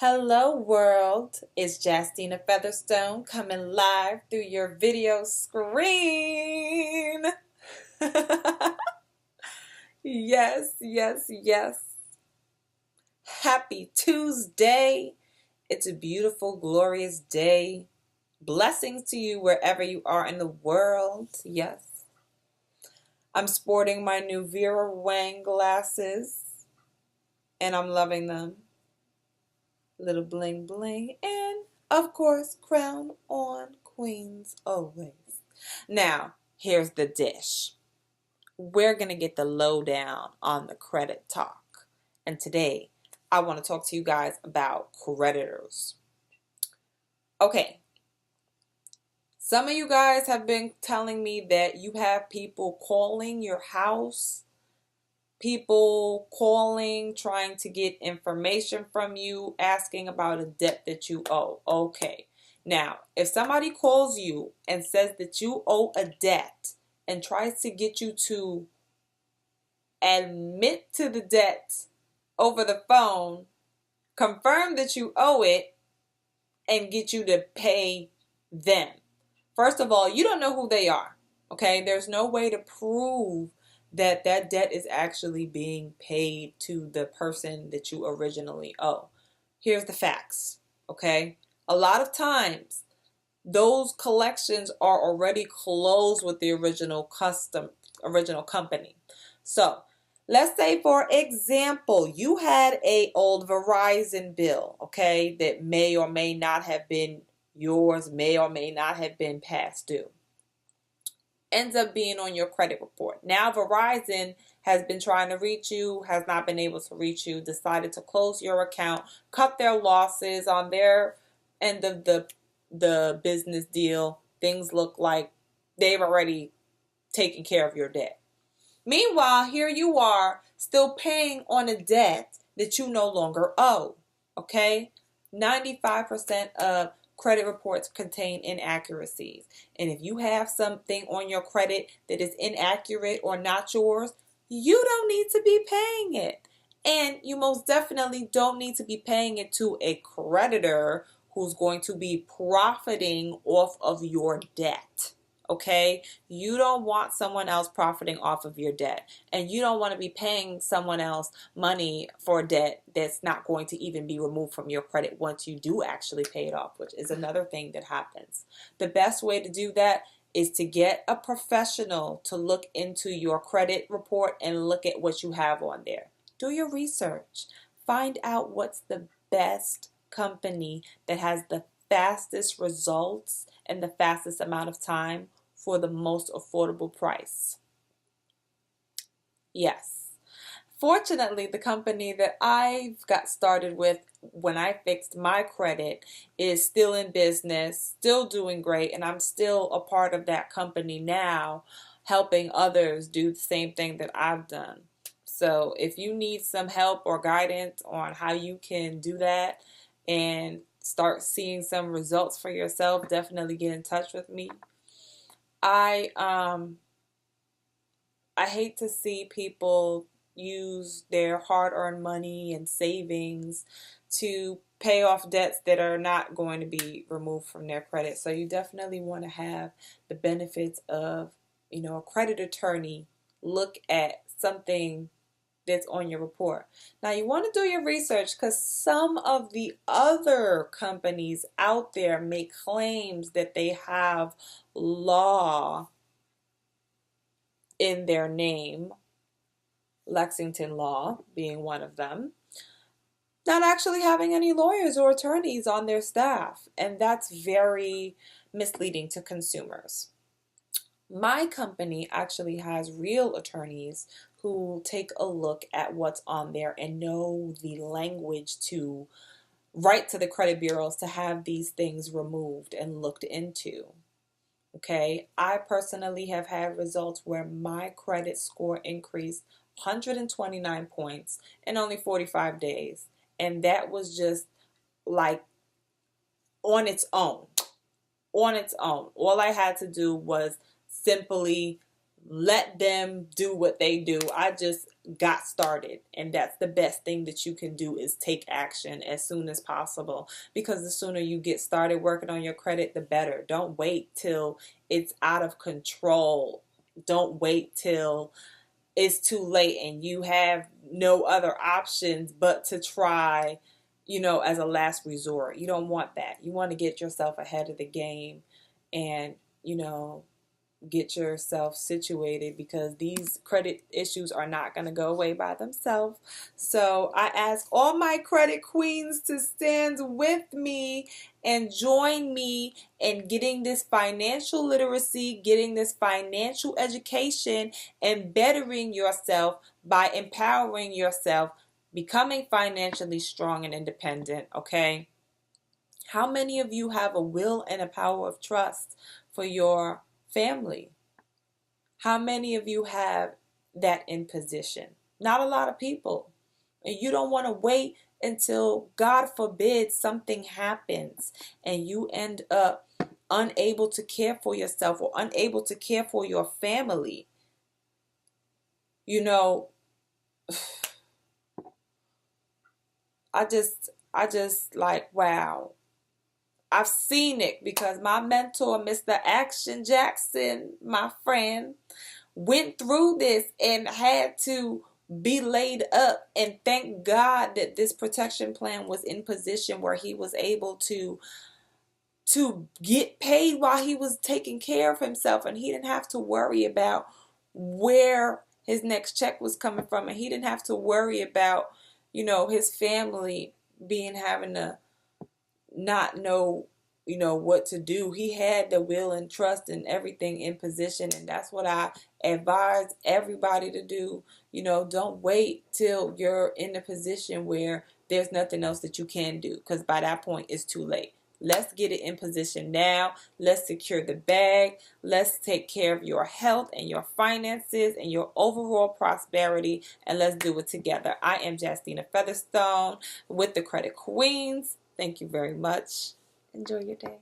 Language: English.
Hello world, it's Justina Featherstone coming live through your video screen. Yes, yes, yes. Happy Tuesday. It's a beautiful, glorious day. Blessings to you wherever you are in the world. Yes. I'm sporting my new Vera Wang glasses and I'm loving them. Little bling bling, and of course, crown on queens always. Now, here's the dish. We're going to get the lowdown on the credit talk. And today, I want to talk to you guys about creditors. Okay. Some of you guys have been telling me that you have people calling your house, people calling, trying to get information from you, asking about a debt that you owe. Okay. Now, if somebody calls you and says that you owe a debt and tries to get you to admit to the debt over the phone, confirm that you owe it, and get you to pay them. First of all, you don't know who they are. Okay? There's no way to prove that debt is actually being paid to the person that you originally owe. Here's the facts, okay? A lot of times, those collections are already closed with the original company. So, let's say, for example, you had a old Verizon bill, okay, that may or may not have been yours, may or may not have been past due. Ends up being on your credit report. Now Verizon has been trying to reach you, has not been able to reach you, decided to close your account, cut their losses on their end of the business deal. Things look like they've already taken care of your debt. Meanwhile, here you are still paying on a debt that you no longer owe. Okay? 95% of credit reports contain inaccuracies. And if you have something on your credit that is inaccurate or not yours, you don't need to be paying it. And you most definitely don't need to be paying it to a creditor who's going to be profiting off of your debt. Okay? You don't want someone else profiting off of your debt. And you don't want to be paying someone else money for a debt that's not going to even be removed from your credit once you do actually pay it off, which is another thing that happens. The best way to do that is to get a professional to look into your credit report and look at what you have on there. Do your research. Find out what's the best company that has the fastest results and the fastest amount of time for the most affordable price. Yes. Fortunately, the company that I got started with when I fixed my credit is still in business, still doing great, and I'm still a part of that company now, helping others do the same thing that I've done. So if you need some help or guidance on how you can do that and start seeing some results for yourself, definitely get in touch with me. I hate to see people use their hard-earned money and savings to pay off debts that are not going to be removed from their credit. So you definitely want to have the benefits of, a credit attorney look at something that's on your report. Now you want to do your research because some of the other companies out there make claims that they have law in their name, Lexington Law being one of them, not actually having any lawyers or attorneys on their staff, and that's very misleading to consumers. My company actually has real attorneys who take a look at what's on there and know the language to write to the credit bureaus to have these things removed and looked into. Okay, I personally have had results where my credit score increased 129 points in only 45 days. And that was just like on its own. On its own. All I had to do was simply let them do what they do. I just got started. And that's the best thing that you can do, is take action as soon as possible, because the sooner you get started working on your credit, the better. Don't wait till it's out of control. Don't wait till it's too late and you have no other options but to try, as a last resort. You don't want that. You want to get yourself ahead of the game and, get yourself situated, because these credit issues are not going to go away by themselves. So I ask all my credit queens to stand with me and join me in getting this financial literacy, getting this financial education, and bettering yourself by empowering yourself, becoming financially strong and independent, okay? How many of you have a will and a power of trust for your family? How many of you have that in position? Not a lot of people. And you don't want to wait until, God forbid, something happens and you end up unable to care for yourself or unable to care for your family. I just like, wow. I've seen it, because my mentor, Mr. Action Jackson, my friend, went through this and had to be laid up. And thank God that this protection plan was in position where he was able to get paid while he was taking care of himself. And he didn't have to worry about where his next check was coming from. And he didn't have to worry about, his family having to not know, what to do. He had the will and trust and everything in position. And that's what I advise everybody to do. Don't wait till you're in a position where there's nothing else that you can do, because by that point it's too late. Let's get it in position now. Let's secure the bag. Let's take care of your health and your finances and your overall prosperity, and let's do it together. I am Justina Featherstone with the Credit Queens. Thank you very much. Enjoy your day.